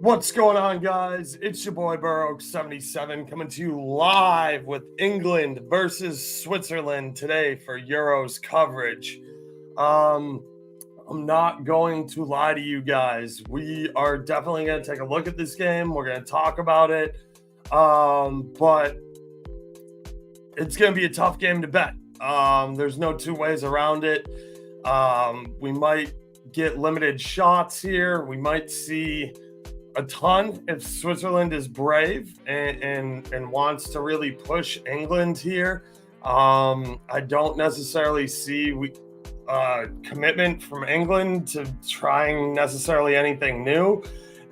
What's going on, guys? It's your boy Burrow77 coming to you live with England versus Switzerland today for Euros coverage. I'm not going to lie to you guys. We are definitely going to take a look at this game. We're going to talk about it. But it's going to be a tough game to bet. There's no two ways around it. We might get limited shots here. We might see a ton if Switzerland is brave and wants to really push England here. I don't necessarily see commitment from England to trying necessarily anything new.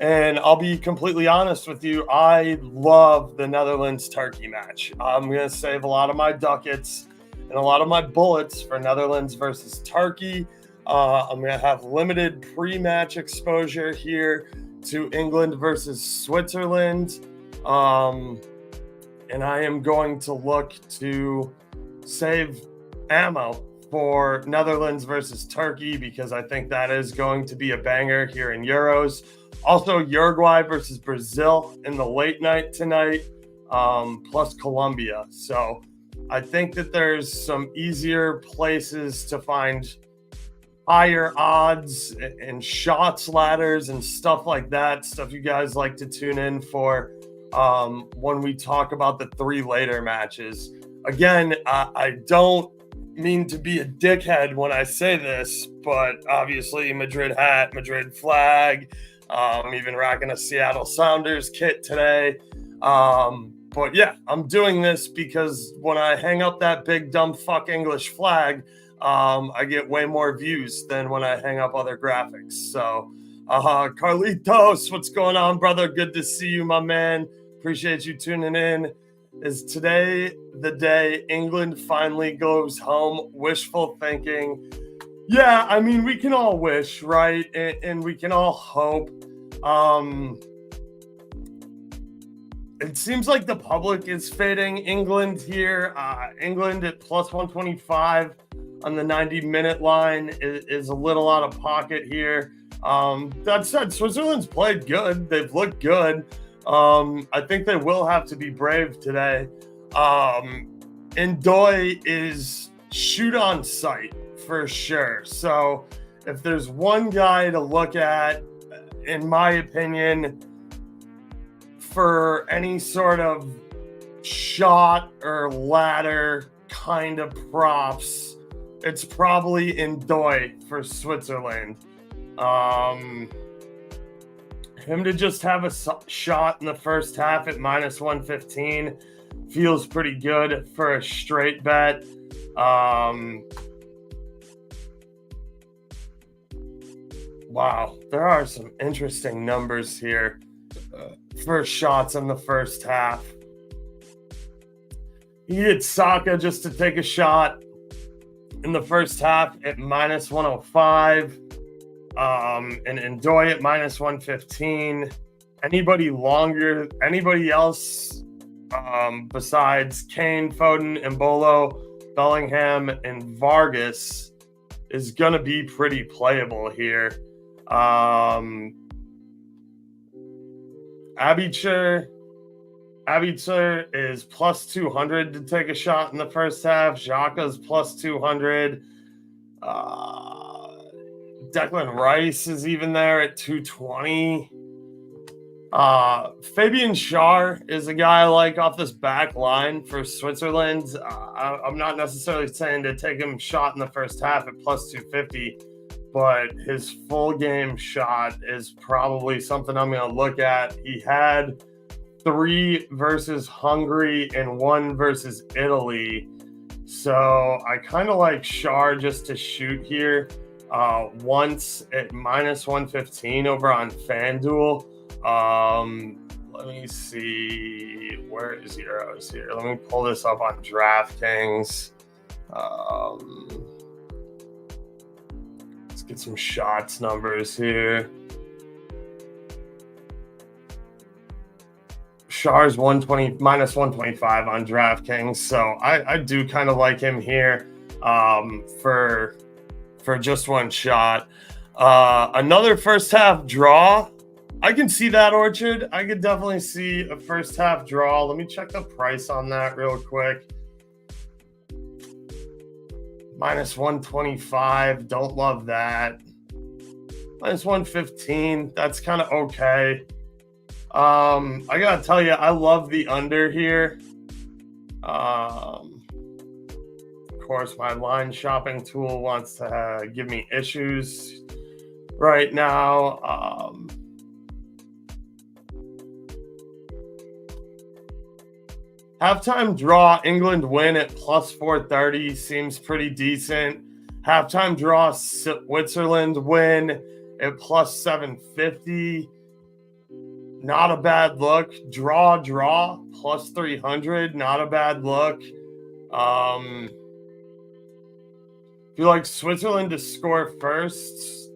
And I'll be completely honest with you, I love the Netherlands-Turkey match. I'm going to save a lot of my ducats and a lot of my bullets for Netherlands versus Turkey. I'm going to have limited pre-match exposure here to England versus Switzerland. And I am going to look to save ammo for Netherlands versus Turkey because I think that is going to be a banger here in Euros. Also, Uruguay versus Brazil in the late night tonight, plus Colombia. So I think that there's some easier places to find higher odds and shots ladders and stuff like that, stuff you guys like to tune in for when we talk about the three later matches. Again, I don't mean to be a dickhead when I say this, but obviously Madrid hat, Madrid flag, even rocking a Seattle Sounders kit today. But yeah, I'm doing this because when I hang up that big dumb fuck English flag, I get way more views than when I hang up other graphics. So, Carlitos, what's going on, brother? Good to see you, my man. Appreciate you tuning in. Is today the day England finally goes home? Wishful thinking. Yeah, I mean, we can all wish, right? And we can all hope. It seems like the public is fading England here. England at plus 125 on the 90-minute line is a little out of pocket here. That said, Switzerland's played good. They've looked good. I think they will have to be brave today. Ndoye is shoot on sight for sure. So if there's one guy to look at, in my opinion, for any sort of shot or ladder kind of props, it's probably Ndoye for Switzerland. Him to just have a shot in the first half at minus 115 feels pretty good for a straight bet. Wow, Wow, there are some interesting numbers here for shots in the first half. He hit Saka just to take a shot in the first half at minus 105, and Ndoye at minus 115. Anybody else besides Kane, Foden, Embolo, Bellingham, and Vargas is going to be pretty playable here. Abitzer is plus 200 to take a shot in the first half. Xhaka's plus 200. Declan Rice is even there at 220. Fabian Schär is a guy I like off this back line for Switzerland. I'm not necessarily saying to take him shot in the first half at plus 250, but his full game shot is probably something I'm going to look at. He had 3 versus Hungary and 1 versus Italy. So I kind of like Schär just to shoot here once at minus 115 over on FanDuel. Let me see, where is Euros here? Let me pull this up on DraftKings. Let's get some shots numbers here. Schar's 120 minus 125 on DraftKings, so I do kind of like him here for just one shot. Another first half draw. I can see that, Orchard. I could definitely see a first half draw. Let me check the price on that real quick. Minus 125. Don't love that. Minus 115. That's kind of okay. I gotta tell you, I love the under here. Of course, my line shopping tool wants to give me issues right now. Halftime draw, England win at plus 430 seems pretty decent. Halftime draw, Switzerland win at plus 750. Not a bad look. Draw, plus 300. Not a bad look. If you like Switzerland to score first,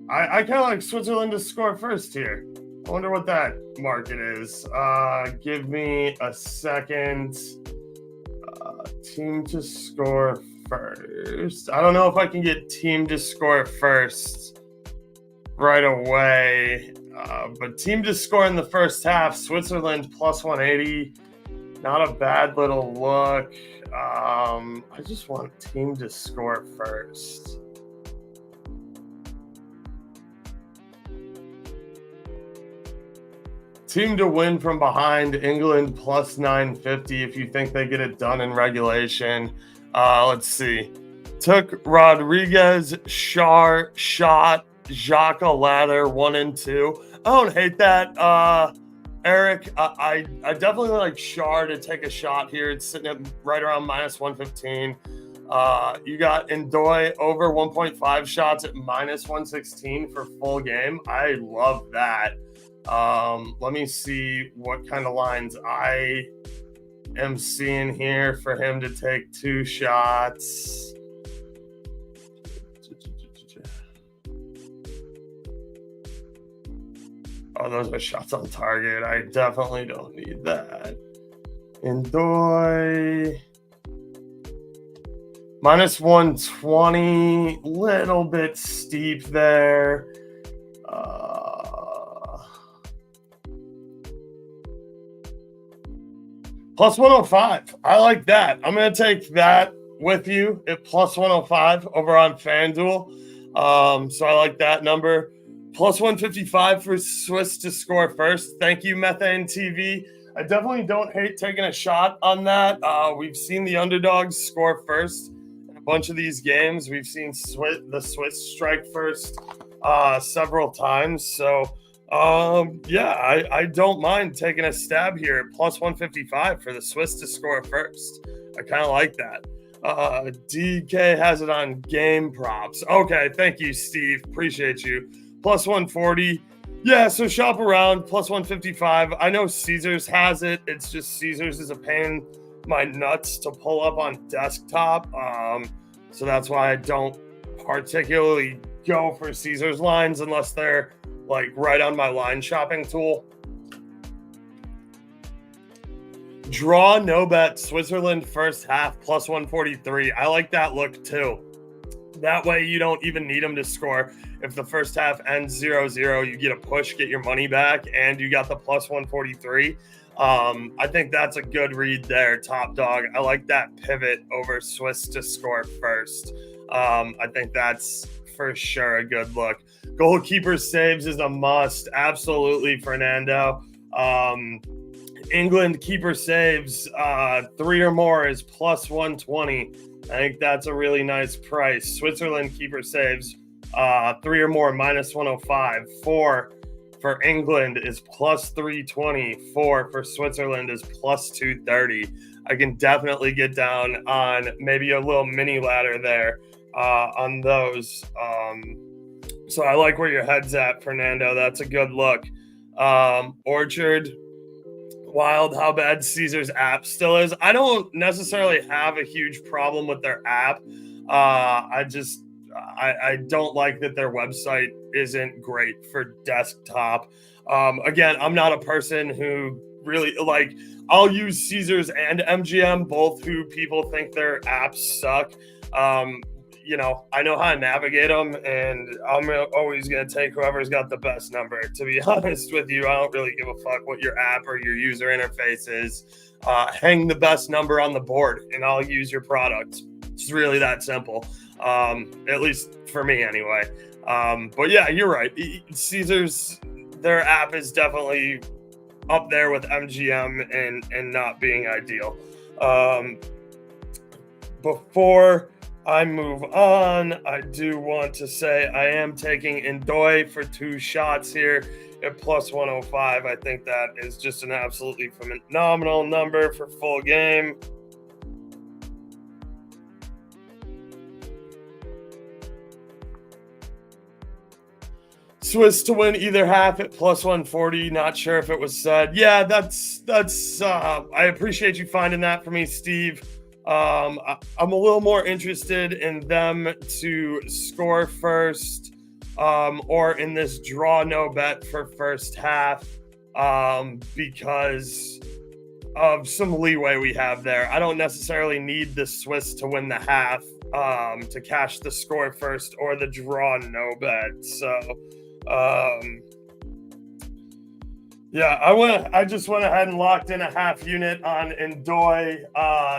I kind of like Switzerland to score first here. I wonder what that market is. Give me a second. Team to score first. I don't know if I can get team to score first right away. But team to score in the first half, Switzerland plus 180. Not a bad little look. I just want team to score first. Team to win from behind, England plus 950 if you think they get it done in regulation. Let's see. Took Rodriguez, Schär, shot, Xhaka ladder 1 and 2. I don't hate that. Eric, I definitely like Schär to take a shot here. It's sitting at right around minus 115. You got Ndoye over 1.5 shots at minus 116 for full game. I love that. Let me see what kind of lines I am seeing here for him to take 2 shots. Oh, those are shots on target. I definitely don't need that. Ndoye minus 120, little bit steep there. Plus 105. I like that. I'm going to take that with you at plus 105 over on FanDuel. So I like that number. Plus 155 for Swiss to score first. Thank you, Methane TV. I definitely don't hate taking a shot on that. We've seen the underdogs score first in a bunch of these games. We've seen the Swiss strike first several times. So, I don't mind taking a stab here at plus 155 for the Swiss to score first. I kind of like that. DK has it on game props. Okay, thank you, Steve. Appreciate you. plus 140. Yeah, so shop around, plus 155. I know Caesars has it. It's just Caesars is a pain in my nuts to pull up on desktop. So that's why I don't particularly go for Caesars lines unless they're like right on my line shopping tool. Draw no bet Switzerland first half plus 143. I like that look too. That way you don't even need them to score. If the first half ends 0-0, you get a push, get your money back, and you got the plus 143. I think that's a good read there, top dog. I like that pivot over Swiss to score first. I think that's for sure a good look. Goalkeeper saves is a must. Absolutely, Fernando. England keeper saves 3 or more is plus 120. I think that's a really nice price. Switzerland keeper saves 3 or more minus 105. 4 for England is plus 320. 4 for Switzerland is plus 230. I can definitely get down on maybe a little mini ladder there on those. So I like where your head's at, Fernando. That's a good look. Orchard, wild how bad Caesar's app still is. I don't necessarily have a huge problem with their app. I don't like that their website isn't great for desktop. Again, I'm not a person who really like, I'll use Caesars and MGM, both who people think their apps suck. You know, I know how to navigate them, and I'm always going to take whoever's got the best number. To be honest with you, I don't really give a fuck what your app or your user interface is. Hang the best number on the board, and I'll use your product. It's really that simple, at least for me anyway. But yeah, you're right. Caesars, their app is definitely up there with MGM and not being ideal. Before I move on, I do want to say I am taking Ndoye for 2 shots here at plus 105. I think that is just an absolutely phenomenal number for full game. Swiss to win either half at plus 140. Not sure if it was said. Yeah, that's I appreciate you finding that for me, Steve. I'm a little more interested in them to score first, or in this draw no bet for first half, because of some leeway we have there. I don't necessarily need the Swiss to win the half to cash the score first or the draw no bet. So yeah, I just went ahead and locked in a half unit on Ndoye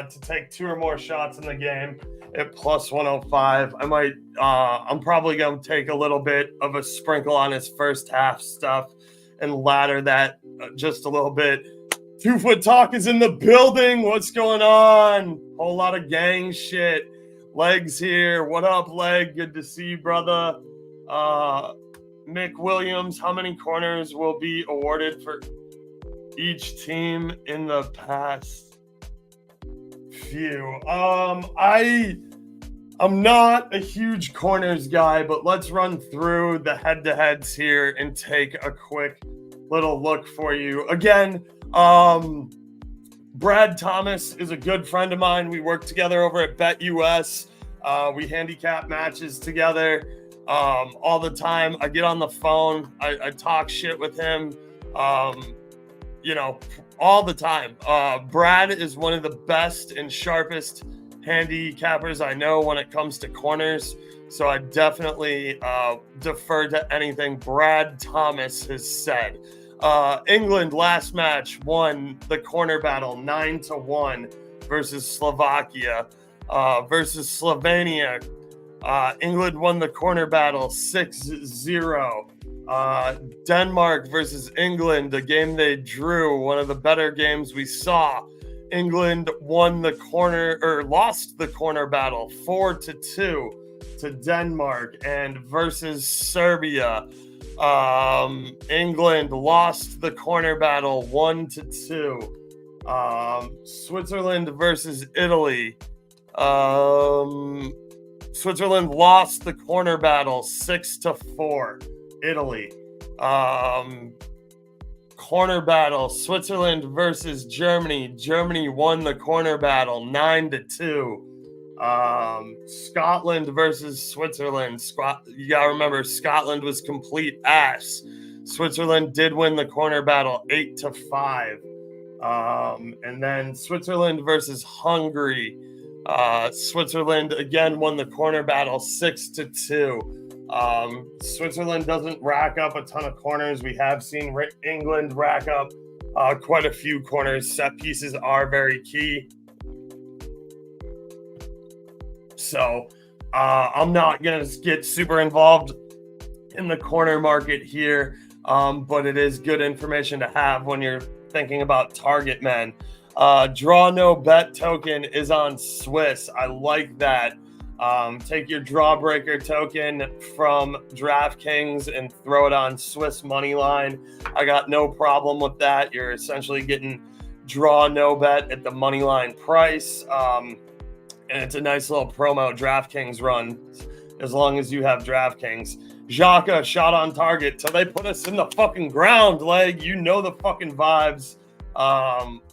to take 2 or more shots in the game at plus 105. I'm probably going to take a little bit of a sprinkle on his first half stuff and ladder that just a little bit. 2 Foot Talk is in the building. What's going on? Whole lot of gang shit. Legs here. What up, Leg? Good to see you, brother. Mick Williams, how many corners will be awarded for each team in the past few? I'm not a huge corners guy, but let's run through the head-to-heads here and take a quick little look for you. Again, Brad Thomas is a good friend of mine. We work together over at BetUS. We handicap matches together all the time. I get on the phone. I talk shit with him, you know, all the time. Brad is one of the best and sharpest handicappers I know when it comes to corners. So I definitely defer to anything Brad Thomas has said. England last match won the corner battle 9-1 versus Slovakia. Versus Slovenia, England won the corner battle 6-0. Denmark versus England, a game they drew, one of the better games we saw. England won the corner or lost the corner battle 4-2 to Denmark. And versus Serbia, England lost the corner battle 1-2. Switzerland versus Italy. Switzerland lost the corner battle 6-4. Italy. Corner battle, Switzerland versus Germany. Germany won the corner battle 9-2. Scotland versus Switzerland. You gotta remember, Scotland was complete ass. Switzerland did win the corner battle 8-5. And then Switzerland versus Hungary. Switzerland again won the corner battle 6-2. Switzerland doesn't rack up a ton of corners. We have seen England rack up quite a few corners. Set pieces are very key. So I'm not going to get super involved in the corner market here, but it is good information to have when you're thinking about target men. Draw no bet token is on Swiss. I like that. Take your drawbreaker token from DraftKings and throw it on Swiss Moneyline. I got no problem with that. You're essentially getting draw no bet at the Moneyline price. And it's a nice little promo DraftKings run as long as you have DraftKings. Xhaka shot on target till they put us in the fucking ground, leg. You know the fucking vibes.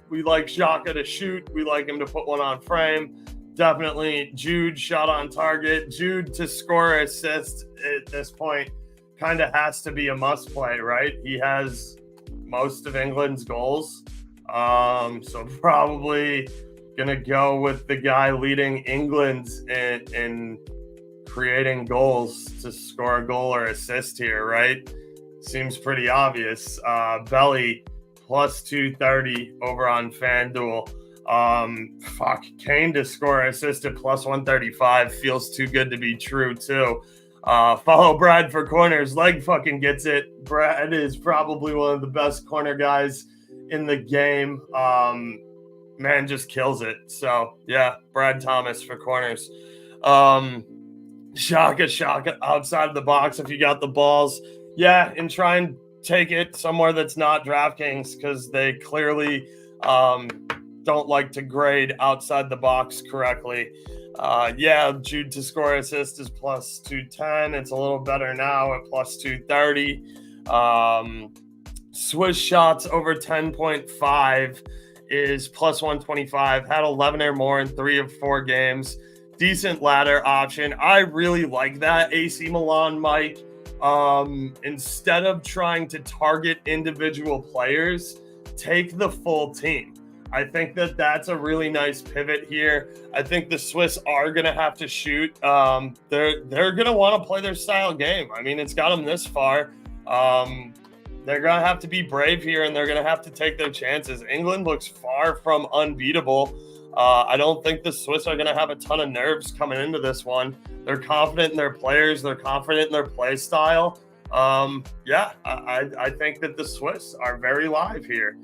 We like Xhaka to shoot. We like him to put one on frame. Definitely Jude shot on target. Jude to score assist at this point kind of has to be a must play, right? He has most of England's goals. So probably gonna go with the guy leading England in creating goals to score a goal or assist here, right? Seems pretty obvious. Belly plus 230 over on FanDuel. Kane to score assist at plus 135 feels too good to be true too. Follow Brad for corners. Leg fucking gets it. Brad is probably one of the best corner guys in the game. Man just kills it. So yeah, Brad Thomas for corners. Shaka outside of the box if you got the balls. Yeah, and try and take it somewhere that's not DraftKings because they clearly don't like to grade outside the box correctly. Jude to score assist is plus 210. It's a little better now at plus 230. Swiss shots over 10.5 is plus 125. Had 11 or more in 3 of 4 games. Decent ladder option. I really like that. AC Milan, Mike. Instead of trying to target individual players, take the full team. I think that that's a really nice pivot here. I think the Swiss are going to have to shoot. They're going to want to play their style game. I mean, it's got them this far. They're going to have to be brave here, and they're going to have to take their chances. England looks far from unbeatable. I don't think the Swiss are going to have a ton of nerves coming into this one. They're confident in their players. They're confident in their play style. I think that the Swiss are very live here.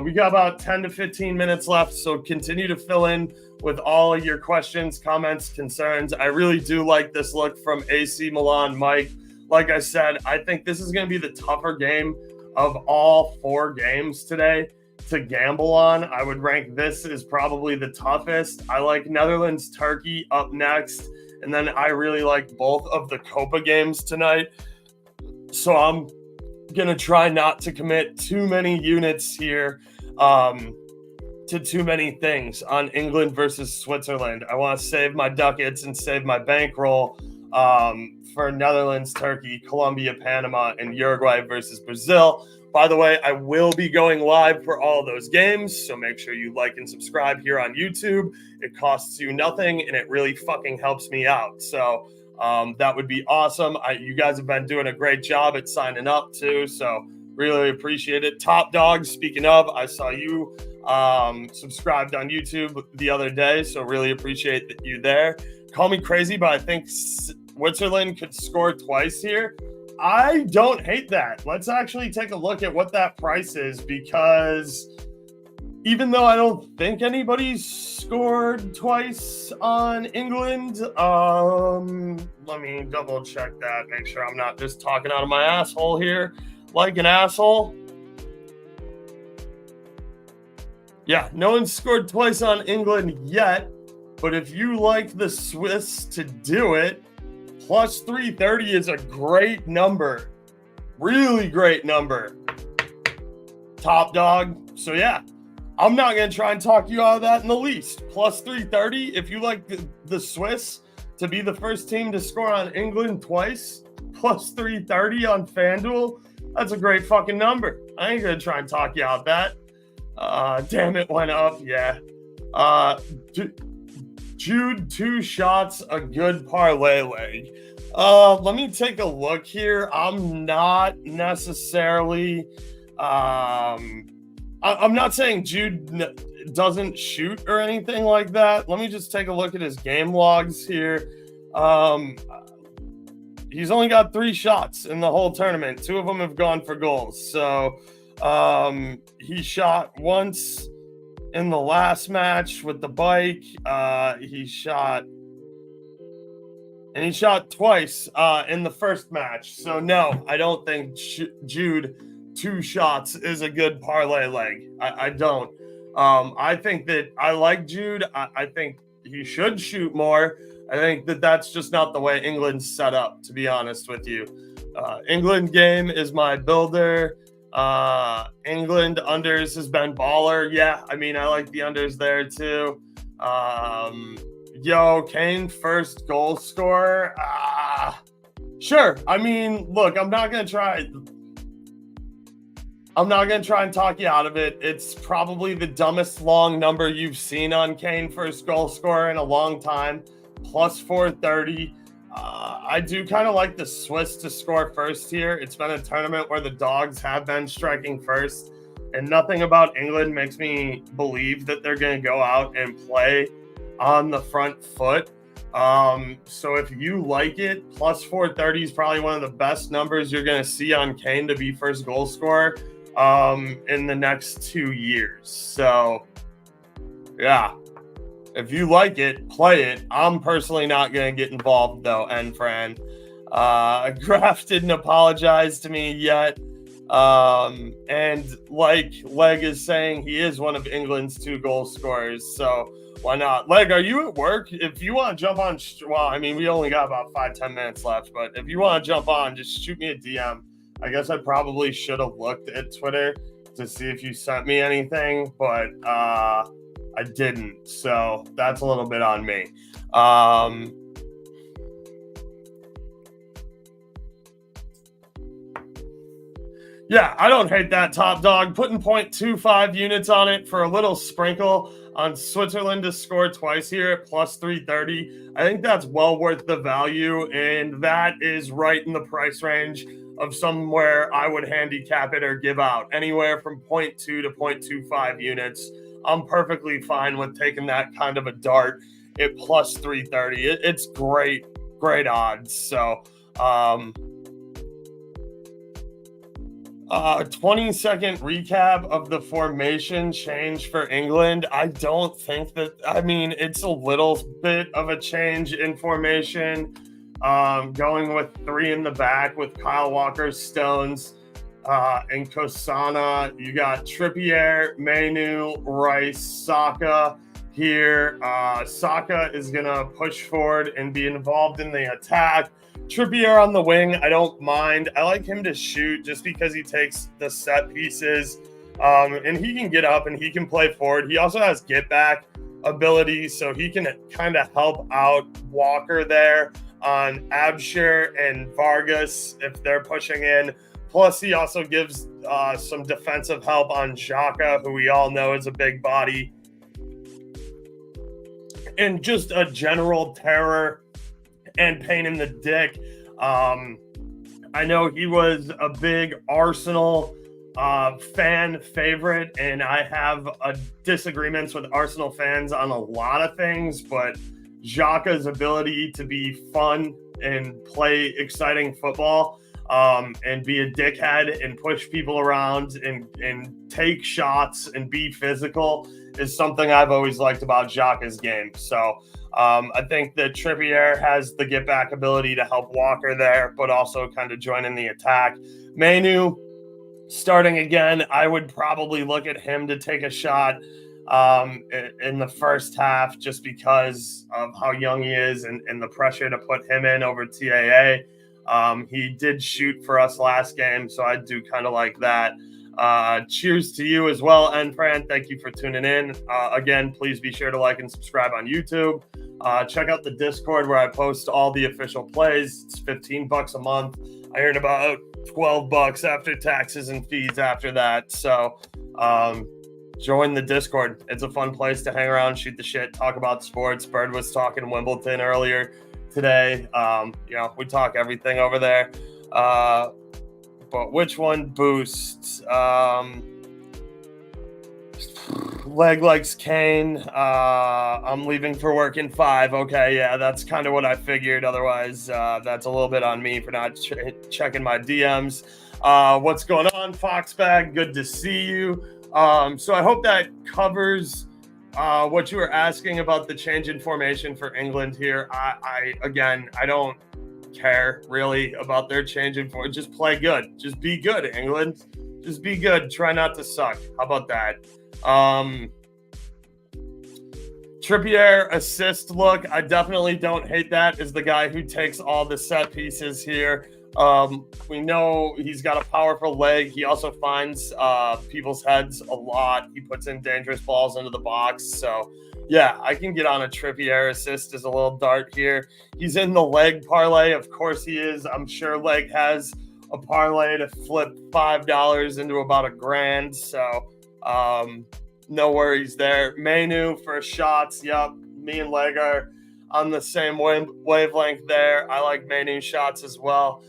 We got about 10 to 15 minutes left, so continue to fill in with all of your questions, comments, concerns. I really do like this look from AC Milan, Mike. Like I said, I think this is going to be the tougher game of all 4 games today to gamble on. I would rank this as probably the toughest. I like Netherlands, Turkey up next, and then I really like both of the Copa games tonight. So I'm going to try not to commit too many units here to too many things on England versus Switzerland. I want to save my ducats and save my bankroll for Netherlands, Turkey, Colombia, Panama, and Uruguay versus Brazil. By the way, I will be going live for all those games, so make sure you like and subscribe here on YouTube. It costs you nothing, and it really fucking helps me out. So that would be awesome. You guys have been doing a great job at signing up too, so really appreciate it. Top Dog, speaking of, I saw you subscribed on YouTube the other day, so really appreciate that you there. Call me crazy, but I think Switzerland could score twice here. I don't hate that. Let's actually take a look at what that price is, because even though I don't think anybody's scored twice on England, let me double check that, make sure I'm not just talking out of my asshole here like an asshole. Yeah, no one's scored twice on England yet, but if you like the Swiss to do it, plus 330 is a great number Really great number. Top dog. So yeah, I'm not going to try and talk you out of that in the least. Plus 330. If you like the Swiss to be the first team to score on England twice, plus 330 on FanDuel, that's a great fucking number. I ain't going to try and talk you out that. Damn, it went up. Yeah. Jude, 2 shots, a good parlay leg. Let me take a look here. I'm not necessarily... I'm not saying Jude doesn't shoot or anything like that. Let me just take a look at his game logs here. He's only got 3 shots in the whole tournament. 2 of them have gone for goals. So he shot once in the last match with the bike. He shot twice in the first match. So no, I don't think Jude 2 shots is a good parlay leg. I don't. I think that I like Jude. I think he should shoot more. I think that that's just not the way England's set up, to be honest with you. England game is my builder. England unders has been baller. Yeah, I mean, I like the unders there too. Kane first goal scorer. Sure. I mean, look, I'm not going to try and talk you out of it. It's probably the dumbest long number you've seen on Kane first goal scorer in a long time. Plus 430. I do kind of like the Swiss to score first here. It's been a tournament where the dogs have been striking first, and nothing about England makes me believe that they're going to go out and play on the front foot. So if you like it, plus 430 is probably one of the best numbers you're going to see on Kane to be first goal scorer in the next 2 years. So yeah, if you like it, play it. I'm personally not going to get involved though, Fran. Graf didn't apologize to me yet. And like Leg is saying, he is one of England's 2 goal scorers. So why not? Leg, are you at work? If you want to jump on, well, I mean, we only got about 5-10 minutes left, but if you want to jump on, just shoot me a DM. I guess I probably should have looked at Twitter to see if you sent me anything, but I didn't. So that's a little bit on me. Yeah, I don't hate that, top dog. Putting 0.25 units on it for a little sprinkle on Switzerland to score twice here at plus 330. I think that's well worth the value, and that is right in the price range of somewhere I would handicap it or give out. Anywhere from 0.2 to 0.25 units. I'm perfectly fine with taking that kind of a dart at plus 330. It's great odds. So, 20-second recap of the formation change for England. I don't think that, I mean, it's a little bit of a change in formation. Going with 3 in the back with Kyle Walker, Stones, and Kosana. You got Trippier, Mainu, Rice, Saka here. Saka is going to push forward and be involved in the attack. Trippier on the wing, I don't mind. I like him to shoot just because he takes the set pieces, and he can get up and he can play forward. He also has get back ability, so he can kind of help out Walker there on Abshire and Vargas if they're pushing in. Plus, he also gives some defensive help on Xhaka, who we all know is a big body, and just a general terror and pain in the dick. I know he was a big Arsenal fan favorite, and I have disagreements with Arsenal fans on a lot of things, but Xhaka's ability to be fun and play exciting football and be a dickhead and push people around and take shots and be physical is something I've always liked about Xhaka's game. So I think that Trippier has the get back ability to help Walker there, but also kind of join in the attack. Mainu starting again, I would probably look at him to take a shot in the first half just because of how young he is and the pressure to put him in over TAA. He did shoot for us last game, so I do kind of like that. Cheers to you as well, Fran. Thank you for tuning in. Again, please be sure to like and subscribe on YouTube. Check out the Discord where I post all the official plays. It's $15 a month. I earn about $12 after taxes and fees after that. So join the Discord. It's a fun place to hang around, shoot the shit, talk about sports. Bird was talking Wimbledon earlier today. We talk everything over there. But which one boosts? Leg likes Kane. I'm leaving for work in 5. Okay, yeah, that's kind of what I figured. Otherwise, that's a little bit on me for not checking my DMs. What's going on, Foxbag? Good to see you. So I hope that covers what you were asking about the change in formation for England here. I don't care really about their change in form. Just play good. Just be good, England. Just be good. Try not to suck. How about that? Trippier assist look. I definitely don't hate that. Is the guy who takes all the set pieces here. We know he's got a powerful leg. He also finds people's heads a lot. He puts in dangerous balls into the box. So yeah, I can get on a Trippier assist as a little dart here. He's in the leg parlay. Of course he is. I'm sure leg has a parlay to flip $5 into about $1,000. So no worries there. Manu for shots. Yep. Me and leg are on the same wavelength there. I like Manu shots as well.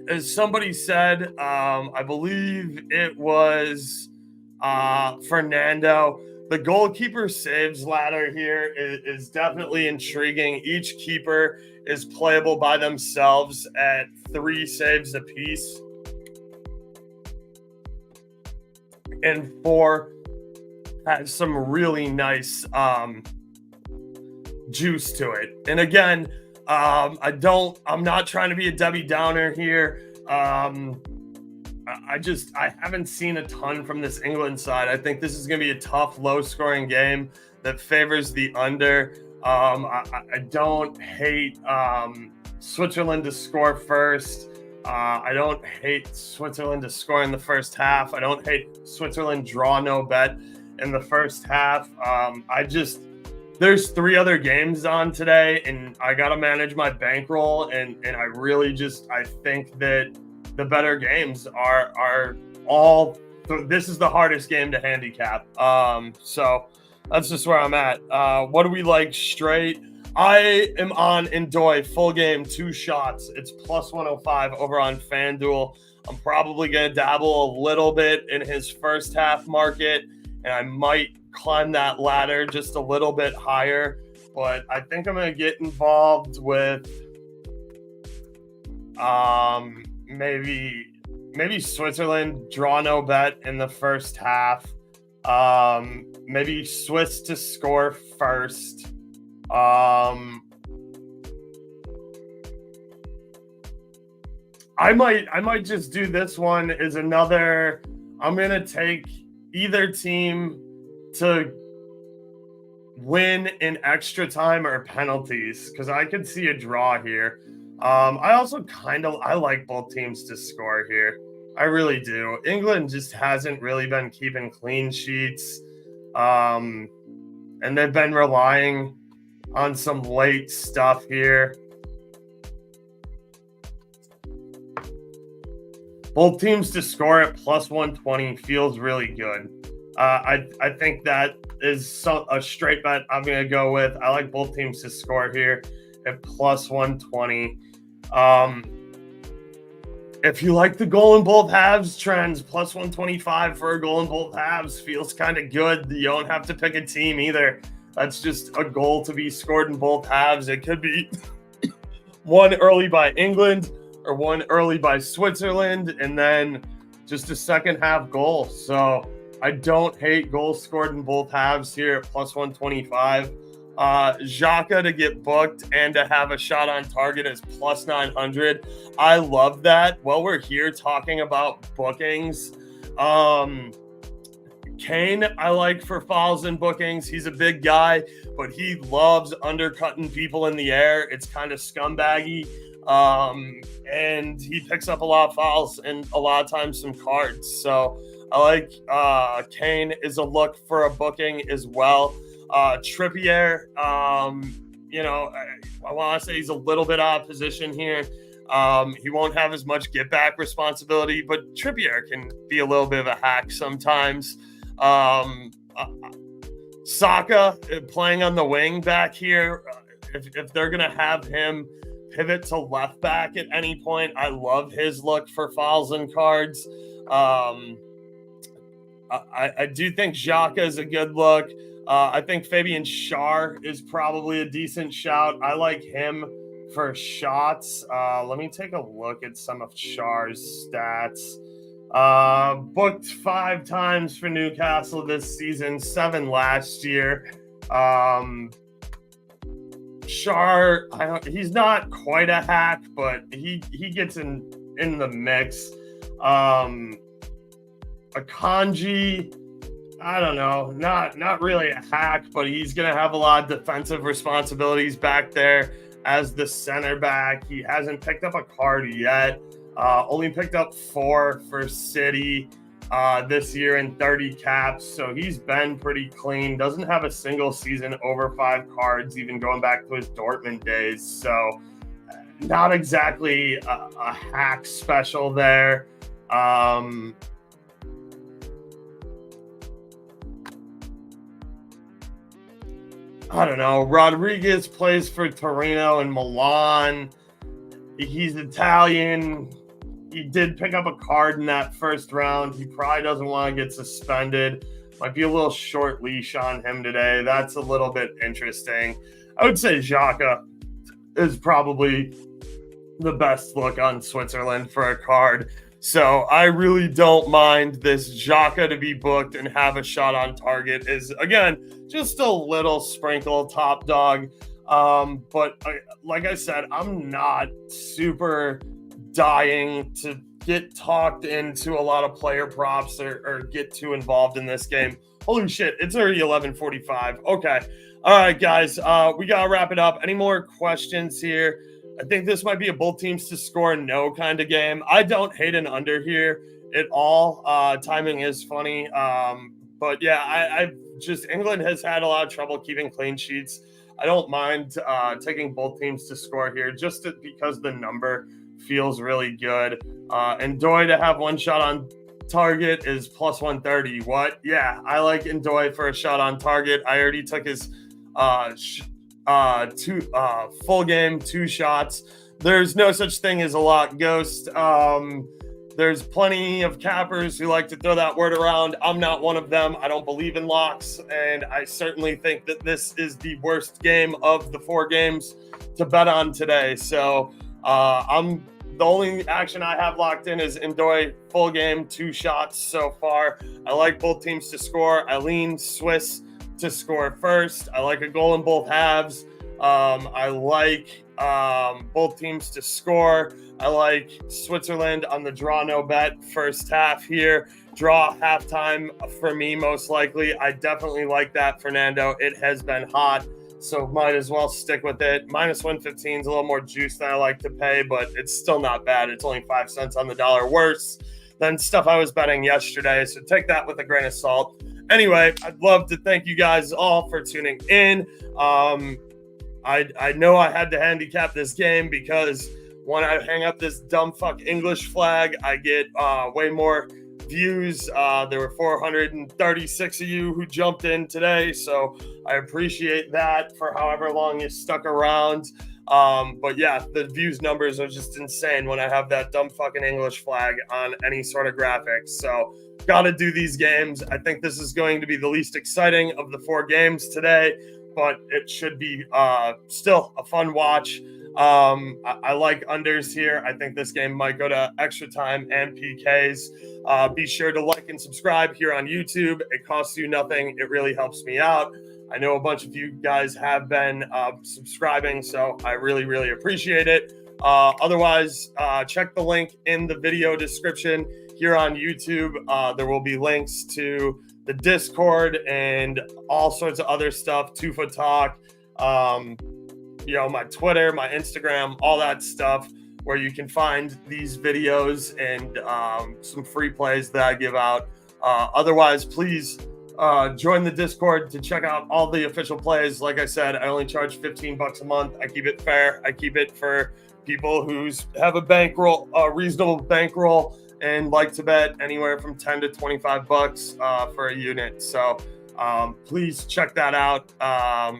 As somebody said, I believe it was Fernando. The goalkeeper saves ladder here is definitely intriguing. Each keeper is playable by themselves at 3 saves apiece. And 4 has some really nice juice to it. And again, I'm not trying to be a Debbie Downer here. I haven't seen a ton from this England side. I think this is going to be a tough, low-scoring game that favors the under. I don't hate Switzerland to score first. I don't hate Switzerland to score in the first half. I don't hate Switzerland draw no bet in the first half. There's 3 other games on today, and I got to manage my bankroll, and I think that the better games are all. This is the hardest game to handicap. So that's just where I'm at. What do we like straight? I am on Ndoye full game 2 shots. It's plus 105 over on FanDuel. I'm probably going to dabble a little bit in his first half market, and I might climb that ladder just a little bit higher. But I think I'm going to get involved with maybe Switzerland draw no bet in the first half. Maybe Swiss to score first. I might just do this one as another. I'm gonna take either team to win in extra time or penalties because I could see a draw here. I also I like both teams to score here. I really do. England just hasn't really been keeping clean sheets. And they've been relying on some late stuff here. Both teams to score at plus 120 feels really good. I think that is a straight bet I'm going to go with. I like both teams to score here at plus 120. If you like the goal in both halves trends, plus 125 for a goal in both halves feels kind of good. You don't have to pick a team either. That's just a goal to be scored in both halves. It could be one early by England or one early by Switzerland, and then just a second half goal. So I don't hate goals scored in both halves here at plus 125. Xhaka to get booked and to have a shot on target is plus 900. I love that. While we're here talking about bookings, Kane, I like for fouls and bookings. He's a big guy, but he loves undercutting people in the air. It's kind of scumbaggy. and he picks up a lot of fouls and a lot of times some cards. So I like Kane is a look for a booking as well. Trippier, I want to say he's a little bit out of position here. He won't have as much get back responsibility, but Trippier can be a little bit of a hack sometimes. Saka playing on the wing back here. If they're going to have him pivot to left back at any point, I love his look for fouls and cards. I do think Xhaka is a good look. I think Fabian Schär is probably a decent shout. I like him for shots. Let me take a look at some of Schär's stats. Booked 5 times for Newcastle this season, 7 last year. Schär, he's not quite a hack, but he gets in the mix. Akanji, I don't know, not really a hack, but he's going to have a lot of defensive responsibilities back there as the center back. He hasn't picked up a card yet. Only picked up 4 for City this year in 30 caps, so he's been pretty clean. Doesn't have a single season over 5 cards, even going back to his Dortmund days. So not exactly a hack special there. I don't know. Rodriguez plays for Torino and Milan. He's Italian. He did pick up a card in that first round. He probably doesn't want to get suspended. Might be a little short leash on him today. That's a little bit interesting. I would say Xhaka is probably the best look on Switzerland for a card. So I really don't mind this Xhaka to be booked and have a shot on target. Is, again, just a little sprinkle top dog. But like I said, I'm not super dying to get talked into a lot of player props or get too involved in this game. Holy shit, it's already 11:45. Okay. All right, guys, we got to wrap it up. Any more questions here? I think this might be a both teams to score no kind of game. I don't hate an under here at all. Timing is funny. But yeah, I just, England has had a lot of trouble keeping clean sheets. I don't mind taking both teams to score here just because the number feels really good. And Ndoye to have one shot on target is plus 130. What? Yeah, I like Ndoye for a shot on target. I already took his full game 2 shots. There's no such thing as a lock ghost. There's plenty of cappers who like to throw that word around. I'm not one of them. I don't believe in locks, and I certainly think that this is the worst game of the 4 games to bet on today. So the only action I have locked in is Ndoye full game 2 shots so far. I like both teams to score. I lean Swiss to score first. I like a goal in both halves. I like both teams to score. I like Switzerland on the draw no bet first half here. Draw halftime for me, most likely. I definitely like that, Fernando. It has been hot, so might as well stick with it. Minus 115 is a little more juice than I like to pay, but it's still not bad. It's only 5 cents on the dollar worse than stuff I was betting yesterday, so take that with a grain of salt. Anyway, I'd love to thank you guys all for tuning in. I know I had to handicap this game because when I hang up this dumb fuck English flag, I get way more views. There were 436 of you who jumped in today, so I appreciate that for however long you stuck around. But yeah, the views numbers are just insane when I have that dumb fucking English flag on any sort of graphics. So got to do these games. I think this is going to be the least exciting of the 4 games today, but it should be still a fun watch. I like unders here. I think this game might go to extra time and PKs. Be sure to like and subscribe here on YouTube. It costs you nothing. It really helps me out. I know a bunch of you guys have been subscribing, so I really, really appreciate it. Otherwise, check the link in the video description here on YouTube. There will be links to the Discord and all sorts of other stuff, 2 Foot Talk, my Twitter, my Instagram, all that stuff, where you can find these videos and some free plays that I give out. Otherwise, please join the Discord to check out all the official plays. Like I said, I only charge $15 a month. I keep it fair. I keep it for people who have a reasonable bankroll and like to bet anywhere from $10 to $25 for a unit. So please check that out.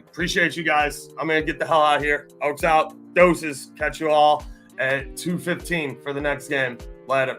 Appreciate you guys. I'm gonna get the hell out of here. Oaks out. Doses. Catch you all at 2:15 for the next game. Later.